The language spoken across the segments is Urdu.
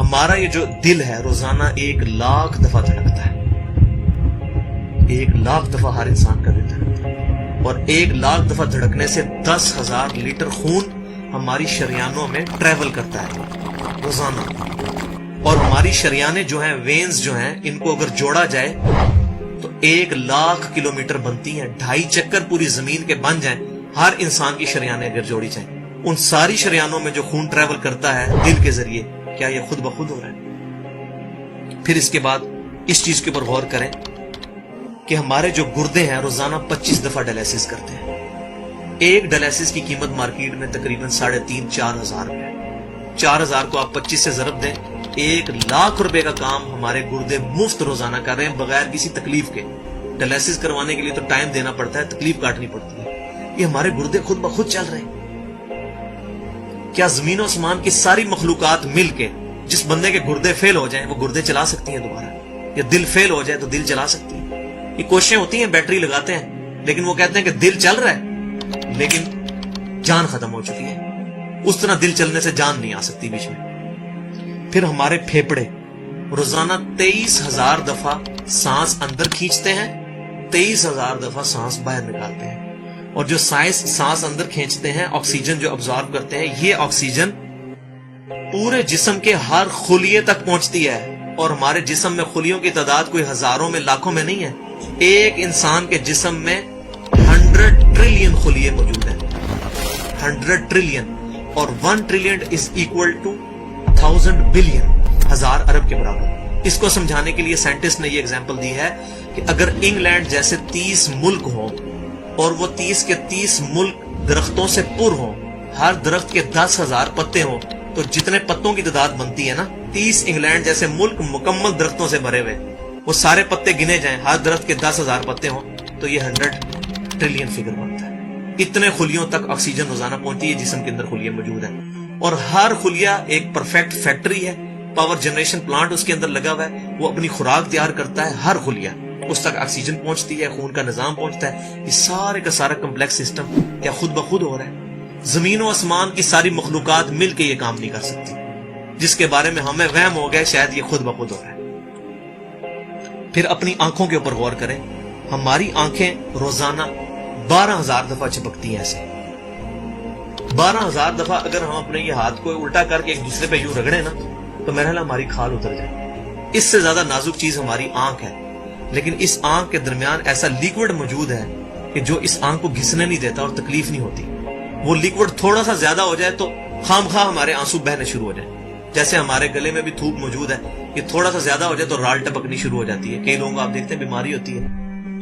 ہمارا یہ جو دل ہے روزانہ 1,00,000 دفعہ دھڑکتا ہے. 1,00,000 دفعہ ہر انسان کا دل دھڑکتا ہے، اور 1,00,000 دفعہ دھڑکنے سے 10,000 لیٹر خون ہماری شریانوں میں ٹریول کرتا ہے روزانہ. اور ہماری شریانیں جو ہیں، وینز جو ہیں، ان کو اگر جوڑا جائے تو 1,00,000 کلومیٹر بنتی ہیں. 2.5 چکر پوری زمین کے بن جائیں ہر انسان کی شریانیں اگر جوڑی جائیں. ان ساری شریانوں میں جو خون ٹریول کرتا ہے دل کے ذریعے، کیا یہ خود بخود ہو رہا ہے؟ پھر اس کے بعد اس چیز کے اوپر غور کریں کہ ہمارے جو گردے ہیں روزانہ 25 دفعہ ڈائلیسس کرتے ہیں. ایک ڈائلیسس کی قیمت مارکیٹ میں تقریباً 3,500-4,000 روپے ہے. 4,000 کو آپ 25 سے ضرب دیں، 1,00,000 روپے کا کام ہمارے گردے مفت روزانہ کر رہے ہیں بغیر کسی تکلیف کے. ڈائلیسس کروانے کے لیے تو ٹائم دینا پڑتا ہے، تکلیف کاٹنی پڑتی ہے. یہ ہمارے گردے خود بخود چل رہے ہیں. کیا زمین و آسمان کی ساری مخلوقات مل کے جس بندے کے گردے فیل ہو جائیں وہ گردے چلا سکتی ہیں دوبارہ؟ یا دل فیل ہو جائے تو دل چلا سکتی ہے؟ یہ کوششیں ہوتی ہیں، بیٹری لگاتے ہیں، لیکن وہ کہتے ہیں کہ دل چل رہا ہے لیکن جان ختم ہو چکی ہے. اس طرح دل چلنے سے جان نہیں آ سکتی بیچ میں. پھر ہمارے پھیپڑے روزانہ 23,000 دفعہ سانس اندر کھینچتے ہیں، 23,000 دفعہ سانس باہر نکالتے ہیں. اور جو سانس اندر کھینچتے ہیں، آکسیجن جو ابزارب کرتے ہیں، یہ آکسیجن پورے جسم کے ہر خلیے تک پہنچتی ہے. اور ہمارے جسم میں خلیوں کی تعداد کوئی ہزاروں میں لاکھوں میں نہیں ہے. ایک انسان کے جسم میں 100 ٹریلین خلیے موجود ہیں. 100 ٹریلین، اور 1 trillion is equal to 1000 billion, 1000 ارب کے برابر. اس کو سمجھانے کے لیے سائنٹسٹ نے یہ ایگزامپل دی ہے کہ اگر انگلینڈ جیسے 30 ملک ہوں اور وہ 30 کے 30 ملک درختوں سے پر ہوں، ہر درخت کے 10,000 پتے ہوں، تو جتنے پتوں کی تعداد بنتی ہے نا، 30 انگلینڈ جیسے ملک مکمل درختوں سے بھرے ہوئے، وہ سارے پتے گنے جائیں، ہر درخت کے 10,000 پتے ہوں، تو یہ 100 ٹریلین فگر بنتا ہے. اتنے خلیوں تک آکسیجن روزانہ پہنچتی ہے، جسم کے اندر خلیے موجود ہیں. اور ہر خلیہ ایک پرفیکٹ فیکٹری ہے، پاور جنریشن پلانٹ اس کے اندر لگا ہوا ہے، وہ اپنی خوراک تیار کرتا ہے. ہر خلیہ اس تک آکسیجن پہنچتی ہے، خون کا نظام پہنچتا ہے. یہ سارے کا سارا کمپلیکس سسٹم کیا خود بخود ہو رہا ہے؟ زمین و آسمان کی ساری مخلوقات مل کے یہ کام نہیں کر سکتی، جس کے بارے میں ہمیں وہم ہو گیا شاید یہ خود بخود ہو رہا ہے. پھر اپنی آنکھوں کے اوپر غور کریں. ہماری آنکھیں روزانہ 12,000 دفعہ چپکتی ہیں. ایسے 12,000 دفعہ اگر ہم اپنے یہ ہاتھ کو الٹا کر کے ایک دوسرے پہ یوں رگڑیں نا، تو میرا خیال ہماری کھال اتر جائے. اس سے زیادہ نازک چیز ہماری آنکھ ہے، لیکن اس آنکھ کے درمیان ایسا لیکوڈ موجود ہے کہ جو اس آنکھ کو گھسنے نہیں دیتا اور تکلیف نہیں ہوتی. وہ لیکوڈ تھوڑا سا زیادہ ہو جائے تو خام خواہ ہمارے آنسو بہنے شروع ہو جائیں. جیسے ہمارے گلے میں بھی تھوک موجود ہے، یہ تھوڑا سا زیادہ ہو جائے تو رال ٹپکنی شروع ہو جاتی ہے. کئی لوگوں کو آپ دیکھتے ہیں بیماری ہوتی ہے،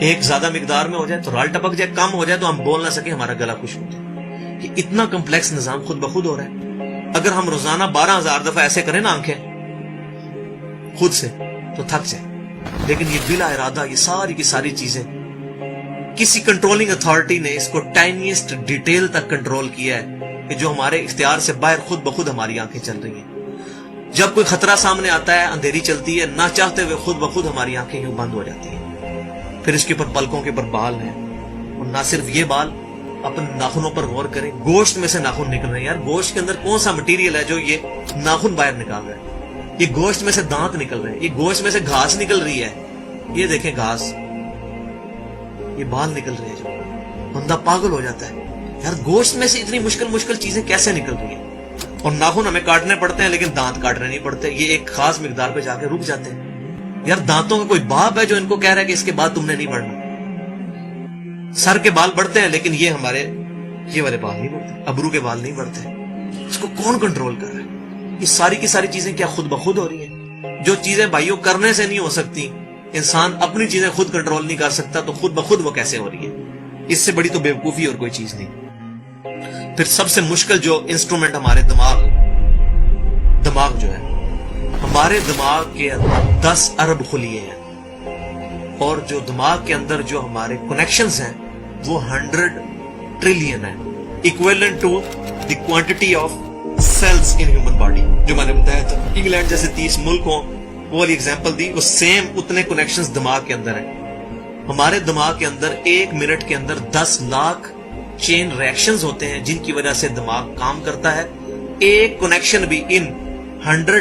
ایک زیادہ مقدار میں ہو جائے تو رال ٹپک جائے، کم ہو جائے تو ہم بول نہ سکیں، ہمارا گلا خشک ہو جائے. یہ اتنا کمپلیکس نظام خود بخود ہو رہا ہے. اگر ہم روزانہ 12,000 دفعہ ایسے کریں نا آنکھیں خود سے تو تھک جائے. لیکن یہ بلا ارادہ یہ ساری کی ساری چیزیں کسی کنٹرولنگ اتھارٹی نے اس کو ٹائنیسٹ ڈیٹیل تک کنٹرول کیا ہے کہ جو ہمارے اختیار سے باہر خود بخود ہماری آنکھیں چل رہی ہیں. جب کوئی خطرہ سامنے آتا ہے، اندھیری چلتی ہے، نہ چاہتے ہوئے خود بخود ہماری آنکھیں یوں بند ہو جاتی ہیں. پھر اس کے اوپر پلکوں کے اوپر بال ہیں، اور نہ صرف یہ بال، اپنے ناخنوں پر غور کریں. گوشت میں سے ناخن نکل رہے ہیں. یار گوشت کے اندر کون سا مٹیریل ہے جو یہ ناخن باہر نکال رہا ہے؟ یہ گوشت میں سے دانت نکل رہے ہیں، یہ گوشت میں سے گھاس نکل رہی ہے. یہ دیکھیں گھاس، یہ بال نکل رہے ہیں. جو بندہ پاگل ہو جاتا ہے، یار گوشت میں سے اتنی مشکل چیزیں کیسے نکل رہی ہیں؟ اور ناخن ہمیں کاٹنے پڑتے ہیں لیکن دانت کاٹنے نہیں پڑتے. یہ ایک خاص مقدار پہ جا کے رک جاتے ہیں. یار دانتوں کا کوئی باپ ہے جو ان کو کہہ رہا ہے کہ اس کے بعد تم نے نہیں بڑھنا؟ سر کے بال بڑھتے ہیں لیکن یہ ہمارے یہ والے بال نہیں بڑھتے، ابرو کے بال نہیں بڑھتے. اس کو کون کنٹرول کر رہا ہے؟ یہ ساری کی ساری چیزیں کیا خود بخود ہو رہی ہیں؟ جو چیزیں بھائیوں کرنے سے نہیں ہو سکتی، انسان اپنی چیزیں خود کنٹرول نہیں کر سکتا، تو خود بخود وہ کیسے ہو رہی ہے؟ اس سے بڑی تو بیوقوفی اور کوئی چیز نہیں. پھر سب سے مشکل جو انسٹرومنٹ ہمارے دماغ جو ہے، ہمارے دماغ کے اندر 10 ارب خلیے ہیں، اور جو دماغ کے اندر جو ہمارے کنیکشنز ہیں وہ 100 ٹریلین ہیں، equivalent to the quantity of cells in human body. جو میں نے بتایا تھا انگلینڈ جیسے 30 ملک ہوں، وہ والی ایگزامپل دی، وہ سیم اتنے کنیکشنز دماغ کے اندر ہیں. ہمارے دماغ کے اندر 1 منٹ کے اندر 10 لاکھ چین ریئیکشنز ہوتے ہیں جن کی وجہ سے دماغ کام کرتا ہے. ایک کنیکشن بھی ان 100